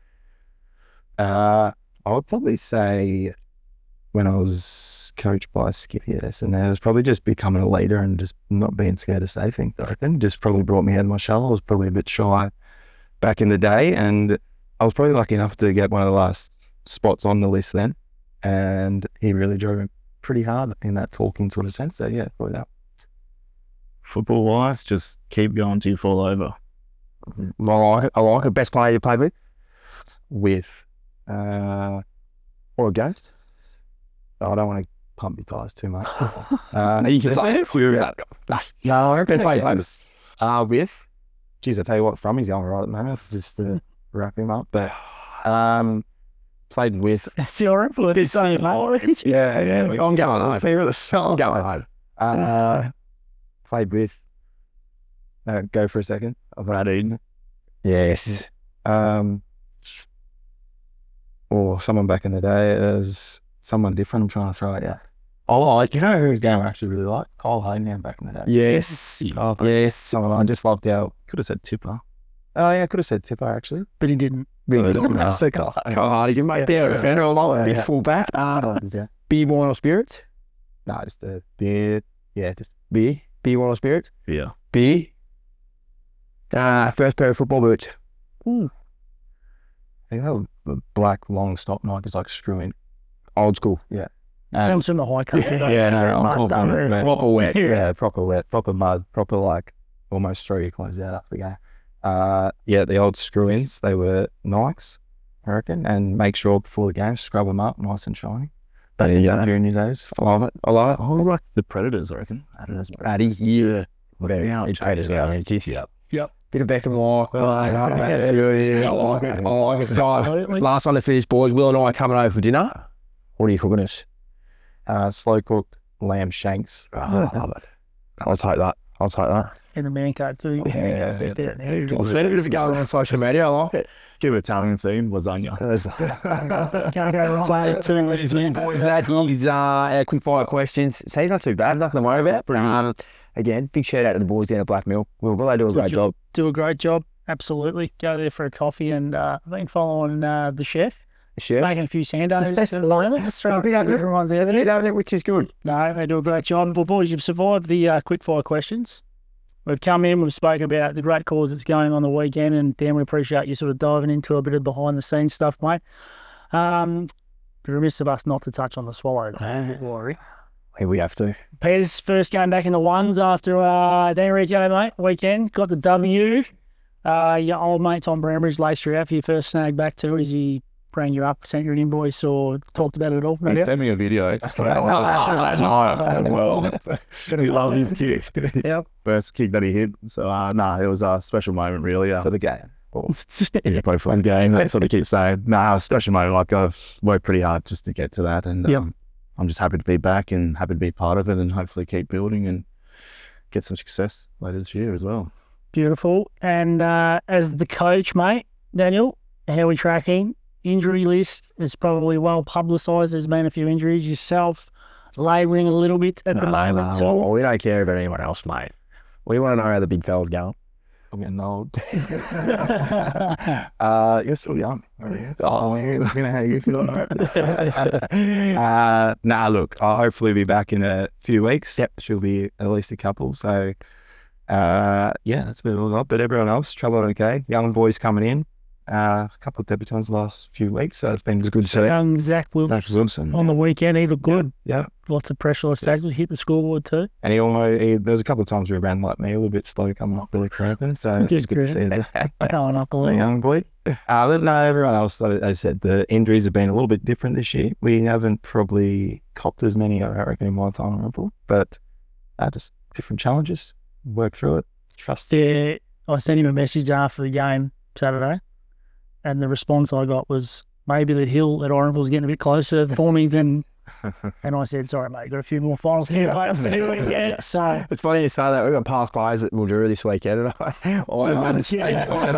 I would probably say when I was coached by Skippy at SNA, it was probably just becoming a leader and just not being scared to say things. I reckon just probably brought me out of my shell. I was probably a bit shy back in the day, and I was probably lucky enough to get one of the last spots on the list then, and he really drove me pretty hard in that talking sort of sense. So yeah, probably that. Football wise, just keep going till you fall over. I like it. Best player you played with? Or against? I don't want to pump your tyres too much. You can say it. No, best player with? Geez, I tell you what, from he's going right at the moment, just to wrap him up. But played with. That's your influence. Yeah. I'm going home. Player of the song. I'm going home. Played with. Go for a second. Brad Eden. Yes. Or someone back in the day as someone different. I'm trying to throw it out. You know whose game I actually really like? Cole Hayden back in the day. Yes. Yes. Someone I just loved how. Could have said Tipper. Oh yeah, I could have said Tipper actually. But he didn't. Really No. Cole Hardigan, mate. There, defender or not. Big full back. Yeah. Beer, wine or spirits? No, just the beer. Yeah, just Beer. Beer, wine or spirits? Yeah. Beer. First pair of football boots. I think that was the black long stop Nikes like screwing. Old school. Comes from the high country. Yeah, no, I'm talking about Proper wet. Yeah, proper wet, proper mud, proper like almost throw your clothes out after the game. Yeah, the old screw-ins, they were Nikes, I reckon, and make sure before the game, scrub them up nice and shiny. But during your days, I love it. I love it. I like the Predators, I reckon. Predators. Addies, yeah. Very out. Yep. Bit of Beckham like. I like it. I like it. So, last one to finish, boys. Will and I are coming over for dinner. What are you cooking us? slow cooked lamb shanks. I love it. I'll take that. In the man card too. Yeah. I've seen a bit of it going on social media. I like it. Give it Italian theme, lasagna. Can't go wrong. So, 2 minutes in, boys. That is our quick fire questions. So he's not too bad. Nothing to worry about. Again, big shout out to the boys down at Black Mill. Well, they do a great job. Do a great job. Absolutely. Go there for a coffee and I've been following the chef. Sure. Making a few sandos at the moment. Everyone's out there. Which is good. No, they do a great job. Well, boys, you've survived the quick fire questions. We've come in, we've spoken about the great cause that's going on the weekend, and Dan, we appreciate you sort of diving into a bit of behind the scenes stuff, mate. But remiss of us not to touch on the Swallow. Don't worry. Here we have to. Pez first game back in the ones after Danrico, mate, weekend. Got the W. Your old mate Tom Brambridge laced you out for your first snag back too. Is he rang you up, sent you an invoice, or talked about it at all? He sent me a video. He loves his kick. Yep. First kick that he hit. So, it was a special moment, really. For the game. Yeah, probably fun game. That's what I keep saying. A special moment. Like, I've worked pretty hard just to get to that. And I'm just happy to be back and happy to be part of it and hopefully keep building and get some success later this year as well. Beautiful. And as the coach, mate, Daniel, how are we tracking? Injury list is probably well publicised. There's been a few injuries. Yourself labouring a little bit at the moment. Well, we don't care about anyone else, mate. We want to know how the big fella's going. I'm getting old. You're still young. Oh, looking at how you feel. Look, I'll hopefully be back in a few weeks. Yep. She'll be at least a couple. So, that's about all I got. But everyone else, travelling okay. Young boys coming in. A couple of debutants the last few weeks, so it's been good to see. Young Zach Wilson on the weekend, he looked good. Yeah. Lots of pressure on stage, hit the scoreboard too. And there's a couple of times where he ran like me, a little bit slow coming up Billy Crampin, so it's good to see that. Going up a little. Young boy. But no, everyone else, as I said, the injuries have been a little bit different this year. We haven't probably copped as many, I reckon, in my time on Irymple, but just different challenges. Work through it. Trust. Yeah, I sent him a message after the game Saturday. And the response I got was maybe the hill at Irymple's getting a bit closer for me than. And I said, sorry, mate, got a few more finals here. So it's funny you say that. We've got past players at Mildura this weekend, and I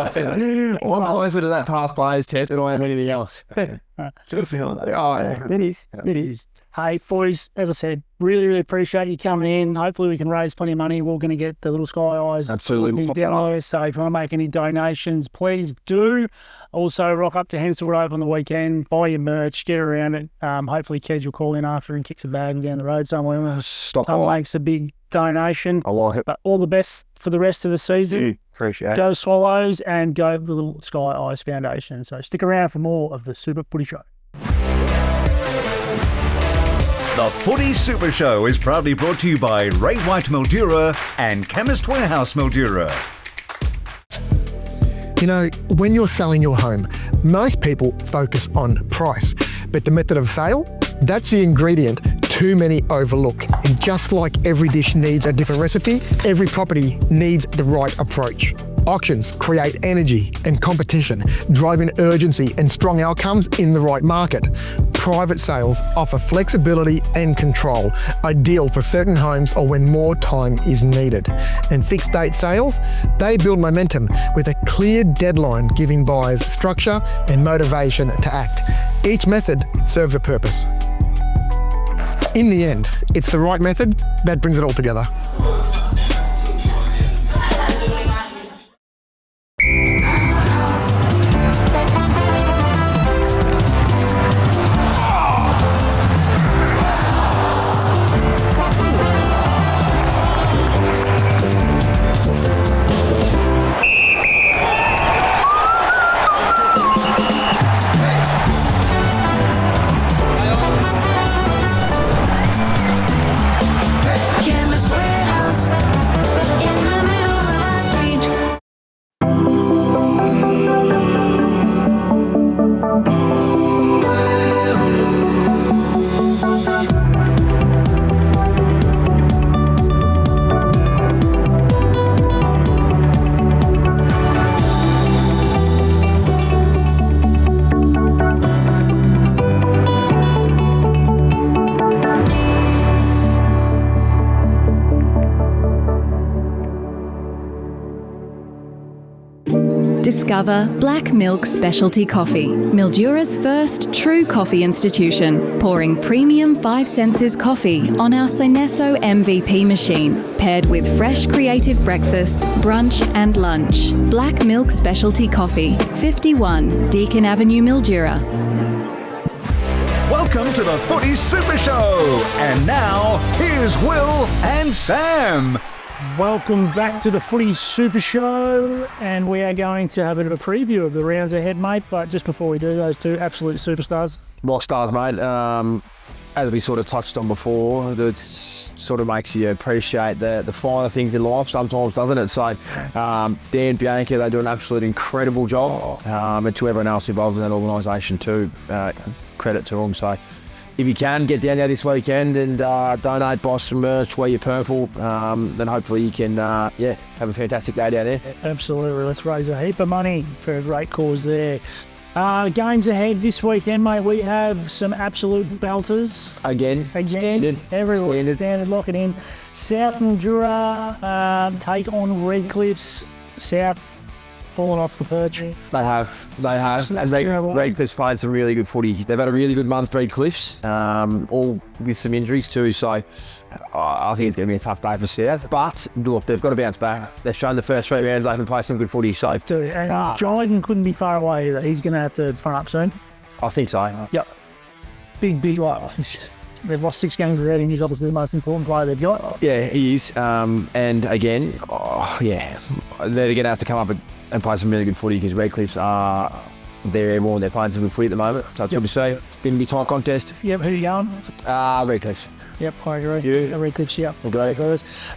said, I'm closer to that past players tent than I am anything else. It's a good feeling. It is. It is. Hey, boys, as I said, really, really appreciate you coming in. Hopefully we can raise plenty of money. We're going to get the little Sky Eyes. Absolutely. Down there. So if you want to make any donations, please do. Also, rock up to Hensel Grove on the weekend, buy your merch, get around it. Hopefully Kerridge will call in after and kicks a bag down the road somewhere. Stop. Makes a big donation. I like it. But all the best for the rest of the season. Appreciate it. Go Swallows and go the little Sky Eyes Foundation. So stick around for more of the Super Footy Show. The Footy Super Show is proudly brought to you by White Mildura and Chemist Warehouse Mildura. You know, when you're selling your home, most people focus on price, but the method of sale, that's the ingredient too many overlook. And just like every dish needs a different recipe, every property needs the right approach. Auctions create energy and competition, driving urgency and strong outcomes in the right market. Private sales offer flexibility and control, ideal for certain homes or when more time is needed. And fixed date sales, they build momentum with a clear deadline, giving buyers structure and motivation to act. Each method serves a purpose. In the end, it's the right method that brings it all together. Discover Black Milk Specialty Coffee, Mildura's first true coffee institution, pouring premium 5 senses coffee on our Synesso MVP machine, paired with fresh creative breakfast, brunch and lunch. Black Milk Specialty Coffee, 51 Deakin Avenue, Mildura. Welcome to the Footy Super Show. And now, here's Will and Sam. Welcome back to the Footy Super Show, and we are going to have a bit of a preview of the rounds ahead, mate. But just before we do, those two absolute superstars. Rock stars, mate. As we sort of touched on before, it sort of makes you appreciate the finer things in life sometimes, doesn't it? So, Dan, Bianca, they do an absolute incredible job, and to everyone else involved in that organisation too, credit to them. So, if you can, get down there this weekend and donate, buy some merch, wear your purple, then hopefully you can, have a fantastic day down there. Absolutely. Let's raise a heap of money for a great cause there. Games ahead this weekend, mate. We have some absolute belters. Again. Standard. Everywhere. Standard. Lock it in. South Mildura take on Redcliffe's. South fallen off the perch. They have. And Redcliffe's played some really good footy. They've had a really good month, Redcliffe's, all with some injuries too. So I think it's going to be a tough day for South. But look, they've got to bounce back. They've shown the first 3 rounds they can play some good footy. So and Dryden couldn't be far away either. He's going to have to front up soon. I think so. Yep. Big like. They've lost 6 games already, and he's obviously the most important player they've got. Yeah, he is. And again, they're going to have to come up and play some really good footy because Redcliffe's are there more and they're playing some good footy at the moment. So it's good to see. It's been a big tight contest. Yep, who are you going? Redcliffe's. Yep, I agree. You? Redcliffe's, yep. Okay.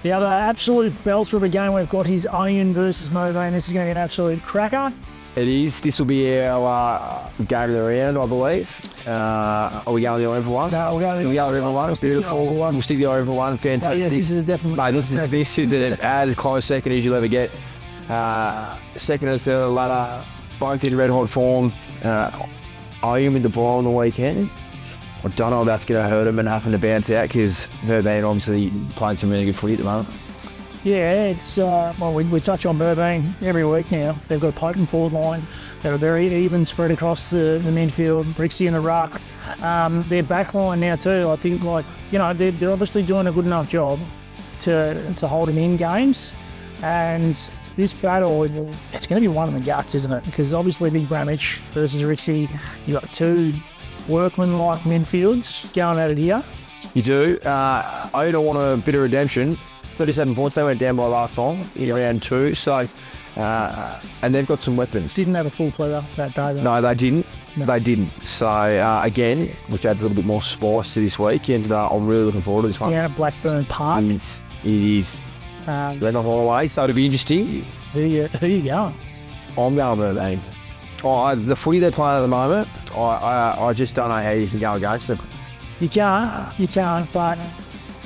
The other absolute belter of a game we've got is Onion versus Merbein. This is going to be an absolute cracker. It is. This will be our game of the round, I believe. Are we going to the over one? No, we're going to the over one. We'll stick the over one. Fantastic. Yes, this is definitely. Mate, this is as close second as you'll ever get. Second and third ladder, both in red hot form. I am in the ball on the weekend. I don't know if that's going to hurt them and having to bounce out because Merbein obviously playing some really good footy at the moment. Yeah, it's we touch on Merbein every week now. They've got a potent forward line. They're very even spread across the midfield. Brixie in the ruck. Their back line now too. I think they're obviously doing a good enough job to hold them in games. And this battle, it's going to be one in the guts, isn't it? Because obviously Big Bramage versus Rixie, you've got 2 workman-like midfields going at it here. You do. I don't want a bit of redemption. 37 points they went down by last time in round 2. So, and they've got some weapons. Didn't have a full player that day though. No, they didn't. No. They didn't. So, again, which adds a little bit more spice to this week. And I'm really looking forward to this one. Yeah, Blackburn Park. It is. They're not all away, so it'll be interesting. Who you going? I'm going Merbein. The footy they're playing at the moment, I just don't know how you can go against them. You can't, but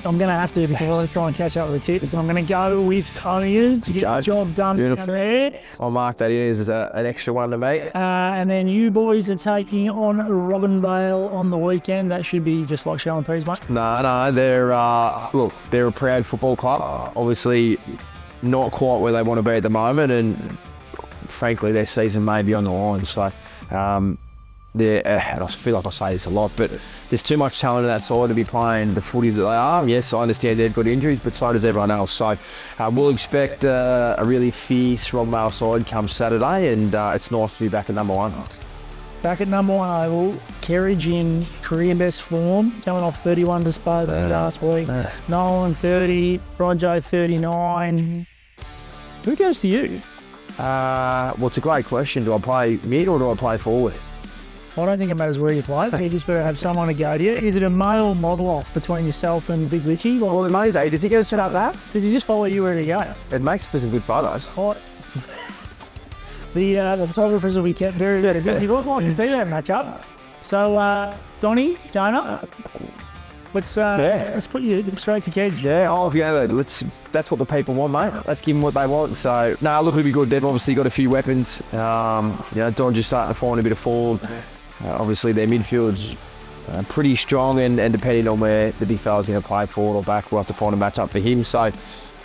I'm going to have to because I'm going to try and catch up with the tips. I'm going to go with Onion to get the job done down there. I'll mark that in as an extra one to me. And then you boys are taking on Robinvale on the weekend. That should be just like Shell and Peas, mate. No, they're a proud football club. Obviously, not quite where they want to be at the moment, and frankly, their season may be on the line. So, and I feel like I say this a lot, but there's too much talent in that side to be playing the footy that they are. Yes, I understand they've got injuries, but so does everyone else. So we'll expect a really fierce Rockvale side come Saturday, and it's nice to be back at number one. Back at number one oval, Kerridge in career best form, coming off 31 disposals last week. Nolan 30, Rojo 39. Who goes to you? Well, it's a great question. Do I play mid or do I play forward? I don't think it matters where you play. You just better have someone to go to you. Is it a male model off between yourself and Big Richie? Well, it may say, does he go set up that? Does he just follow you where you go? It makes for some good photos. The photographers will be kept very, very busy. We'd like to see that matchup. So, Donnie, Jonah, let's put you straight to Kedge. Yeah, that's what the people want, mate. Let's give them what they want. So, no, look, it'll be good. They've obviously got a few weapons. Don just starting to find a bit of form. Obviously, their midfield's pretty strong, and depending on where the big fella's going to play forward or back, we'll have to find a match up for him. So,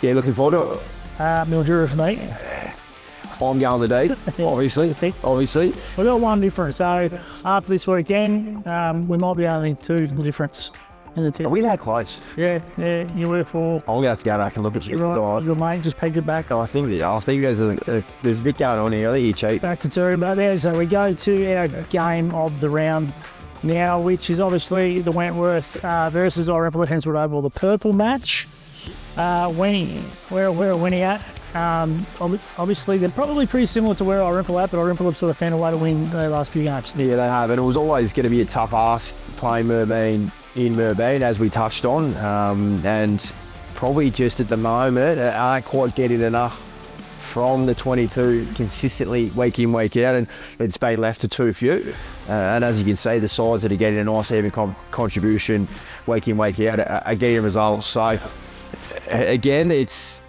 yeah, looking forward to it. Mildura for me. I'm going the D's, obviously. We've got one difference. So, after this weekend, we might be only two difference in the team. Are we that close? Yeah, you were four. I'm going to have to go back and look at Your mate just pegged it back. I think there's a bit going on here. I think you're cheap. Back to two about there. So we go to our game of the round now, which is obviously the Wentworth versus Irymple at Henswood Oval, the purple match. Winnie, where are Winnie at? Obviously, they're probably pretty similar to where Irymple at, but Irymple have sort of found a way to win their last few games. Yeah, they have, and it was always going to be a tough ask playing Merbein in Merbein, as we touched on, and probably just at the moment aren't quite getting enough from the 22 consistently week in, week out, and it's been left to too few. And as you can see, the sides that are getting a nice even contribution week in, week out are getting results. So again, it's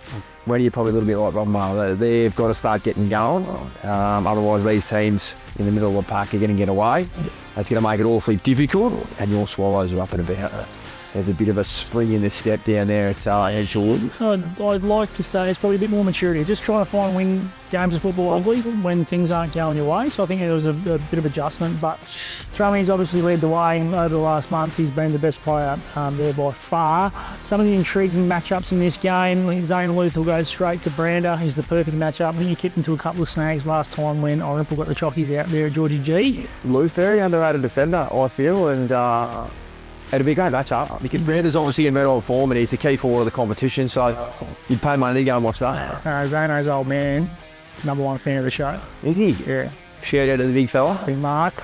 when you're probably a little bit like Rockvale, they've got to start getting going. Otherwise, these teams in the middle of the pack are going to get away. That's going to make it awfully difficult, and your Swallows are up and about. There's a bit of a spring in the step down there at Edgewood. I'd like to say it's probably a bit more maturity. Just trying to win games of football ugly when things aren't going your way. So I think there was a bit of adjustment. But Thrummy's obviously led the way over the last month. He's been the best player there by far. Some of the intriguing matchups in this game, Zane Luth will go straight to Brander. He's the perfect matchup. I think he kicked into a couple of snags last time when Irymple got the chockies out there at Georgie G. Luth, very underrated defender, I feel, and it'll be a great matchup because Brander's obviously in medal form and he's the key forward of the competition, so you'd pay money to go and watch that. Zano's old man, number one fan of the show. Is he? Yeah. Shout out to the big fella. Big Mark.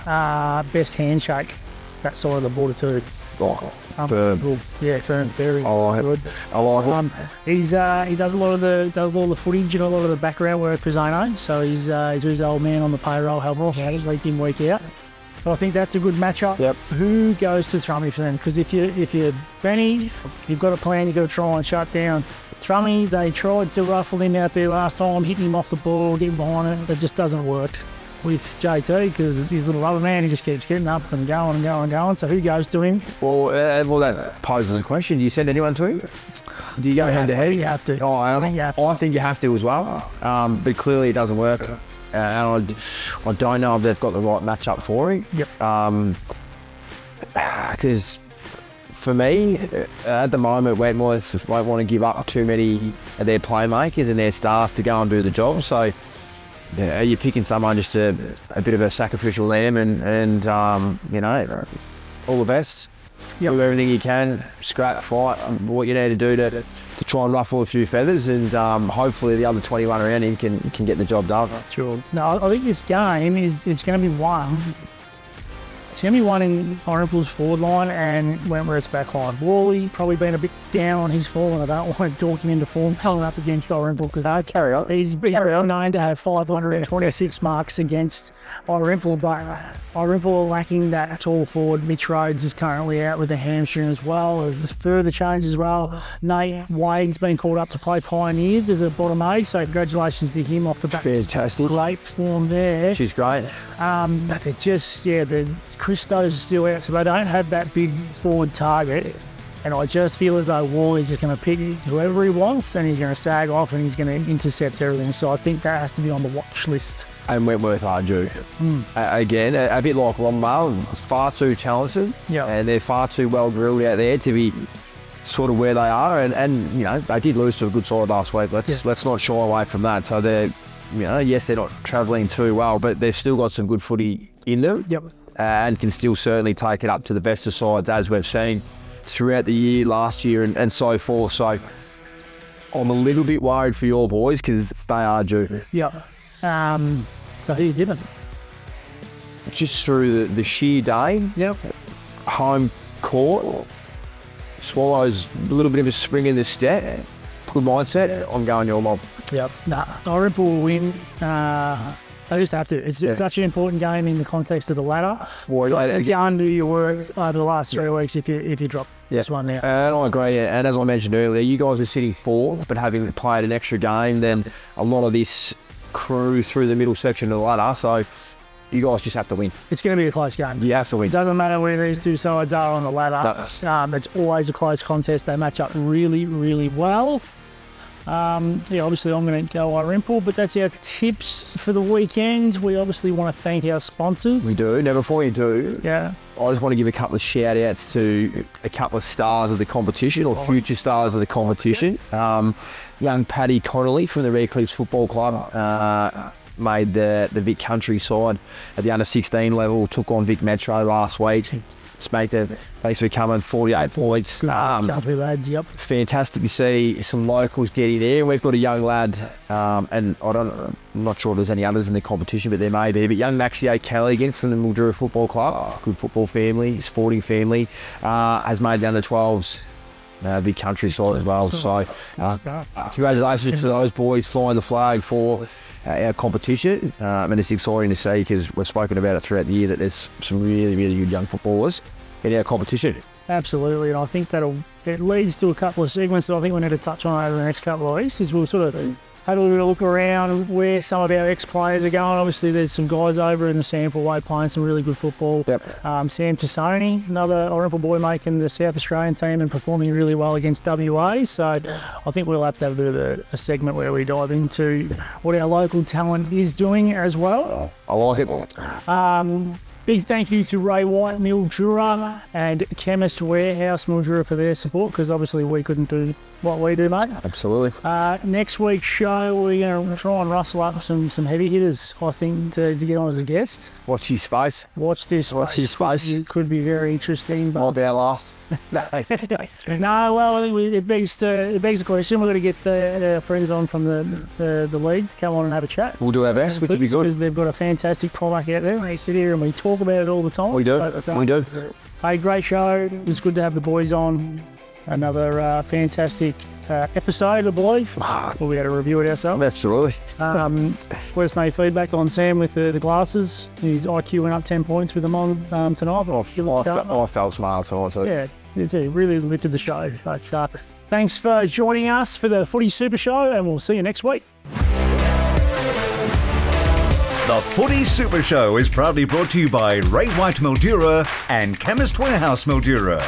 Best handshake, that side of the border too. Firm. Yeah, firm. Very good. I like it. He does a lot of the footage and a lot of the background work for Zano, so he's his old man on the payroll helping out week in, week out. So I think that's a good matchup. Yep. Who goes to Thrummy for them? Because if you're Benny, you've got a plan. You've got to try and shut down Thrummy. They tried to ruffle him out there last time, hitting him off the ball, getting behind it. It just doesn't work with JT because he's a little rubber man. He just keeps getting up and going and going and going. So who goes to him? Well, that poses a question. Do you send anyone to him? Do you go head to head? You have to. Oh, I think you have to. I think you have to as well. But clearly it doesn't work. And I don't know if they've got the right matchup for him. Yep. Because for me, at the moment, Wentworth won't want to give up too many of their playmakers and their stars to go and do the job. So you're picking someone just a bit of a sacrificial lamb and all the best. Yep. Do everything you can, scrap, fight, what you need to do to try and ruffle a few feathers, and hopefully the other 21 around him can get the job done. Sure. No, I think this game it's going to be one. It's going to be one in Irymple's forward line and Wentworth's back line. Wally probably been a bit down on his form, and I don't want to talk him into form coming up against Irymple because carry on. He's known to have 526 marks against Irymple, but Irymple are lacking that tall forward. Mitch Rhodes is currently out with a hamstring as well. There's further change as well. Nate Wade's been called up to play Pioneers as a bottom eight, so congratulations to him off the back. Fantastic. Great form there. She's great. But they're just, Christo's still out, so they don't have that big forward target. And I just feel as though Wally's just going to pick whoever he wants and he's going to sag off and he's going to intercept everything. So I think that has to be on the watch list and Wentworth are due. Again, a bit like Longmar, far too talented, and they're far too well drilled out there to be sort of where they are. And you know, they did lose to a good side last week. Let's not shy away from that. So they're, you know, yes, they're not travelling too well, but they've still got some good footy in them, and can still certainly take it up to the best of sides as we've seen throughout the year, last year, and so forth. So I'm a little bit worried for your boys because they are due. So who you giving? Just through the sheer day, home court, Swallows a little bit of a spring in the step, good mindset. I'm going your mob. Irymple will win. They just have to. It's such an important game in the context of the ladder. Go and do your work over the last 3 weeks if you drop this one now. And I agree. And as I mentioned earlier, you guys are sitting fourth, but having played an extra game than a lot of this crew through the middle section of the ladder. So you guys just have to win. It's going to be a close game. You have to win. It doesn't matter where these two sides are on the ladder. It's always a close contest. They match up really, really well. Obviously I'm going to go Irymple, but that's our tips for the weekend. We obviously want to thank our sponsors. We do. Now, before you do, I just want to give a couple of shout outs to a couple of stars of the competition, or future stars of the competition. Young Paddy Connolly from the Redcliffs Football Club made the Vic Country side at the under 16 level, took on Vic Metro last week. Thanks for coming, 48 points. Lovely lads, Fantastic to see some locals getting there. We've got a young lad, and I'm not sure if there's any others in the competition, but there may be. But young Maxio Callaghan from the Mildura Football Club, good football family, sporting family, has made the under 12s. Big country side as well. So congratulations to those boys flying the flag for our competition. And it's exciting to see, because we've spoken about it throughout the year, that there's some really, really good young footballers in our competition. Absolutely, and I think it leads to a couple of segments that I think we need to touch on over the next couple of weeks, is we'll sort of have a little look around where some of our ex-players are going. Obviously, there's some guys over in the Sample Way playing some really good football. Sam Tassoni, another Irymple boy, making the South Australian team and performing really well against WA. So I think we'll have to have a bit of a segment where we dive into what our local talent is doing as well. I like it. Big thank you to White Mildura and Chemist Warehouse Mildura for their support, because obviously we couldn't do what we do, mate. Absolutely. Next week's show, we're going to try and rustle up some heavy hitters, I think, to get on as a guest. Watch his space. Watch this space. It could be very interesting. I'll be our last. No, well, I think it begs the question. We're going to get the friends on from the league to come on and have a chat. We'll do our best, which would be good. Because they've got a fantastic product out there. They sit here and we talk about it all the time. We do. We do. Hey, great show. It was good to have the boys on. Another fantastic episode, I believe. We'll be able to review it ourselves. Absolutely. Let us know feedback on Sam with the glasses. His IQ went up 10 points with them on tonight. I felt smart tonight too. Yeah, it really lifted the show. But thanks for joining us for the Footy Super Show, and we'll see you next week. The Footy Super Show is proudly brought to you by White Mildura and Chemist Warehouse Mildura.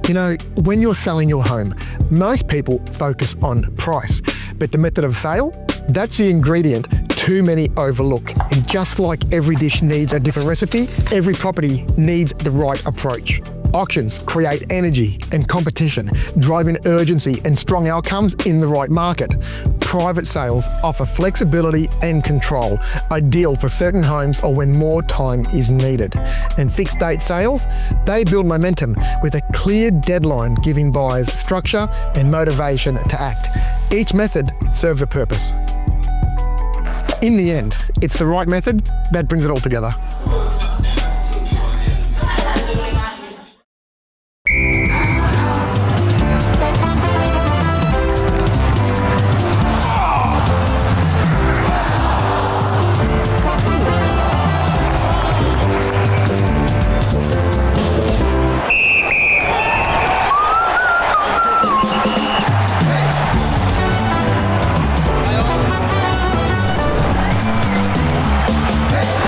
You know, when you're selling your home, most people focus on price, but the method of sale, that's the ingredient too many overlook. And just like every dish needs a different recipe, every property needs the right approach. Auctions create energy and competition, driving urgency and strong outcomes in the right market. Private sales offer flexibility and control, ideal for certain homes or when more time is needed. And fixed date sales, they build momentum with a clear deadline, giving buyers structure and motivation to act. Each method serves a purpose. In the end, it's the right method that brings it all together.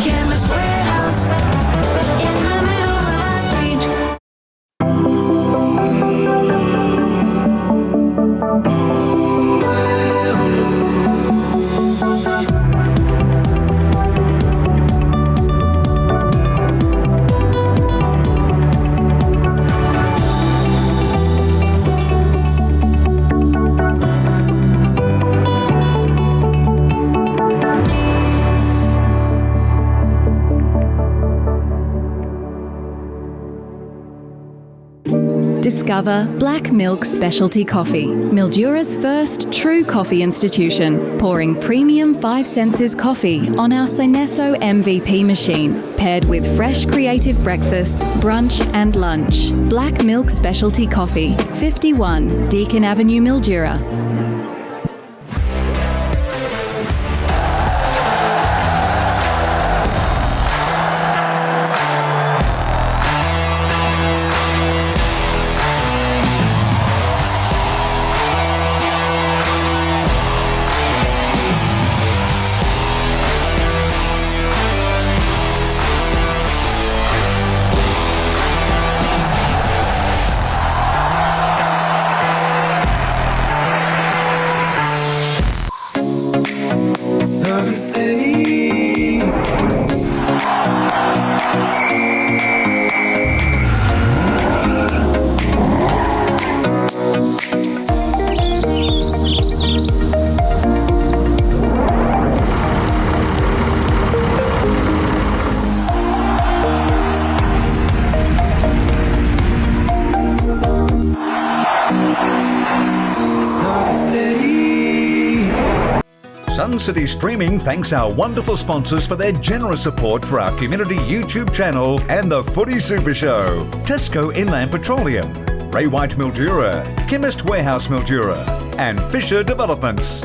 Chemist Warehouse Discover Black Milk Specialty Coffee, Mildura's first true coffee institution, pouring premium 5 senses coffee on our Synesso MVP machine, paired with fresh creative breakfast, brunch and lunch. Black Milk Specialty Coffee, 51 Deakin Avenue, Mildura. Sun City Streaming thanks our wonderful sponsors for their generous support for our community YouTube channel and the Footy Super Show. Tesco Inland Petroleum, White Mildura, Chemist Warehouse Mildura, and Fisher Developments.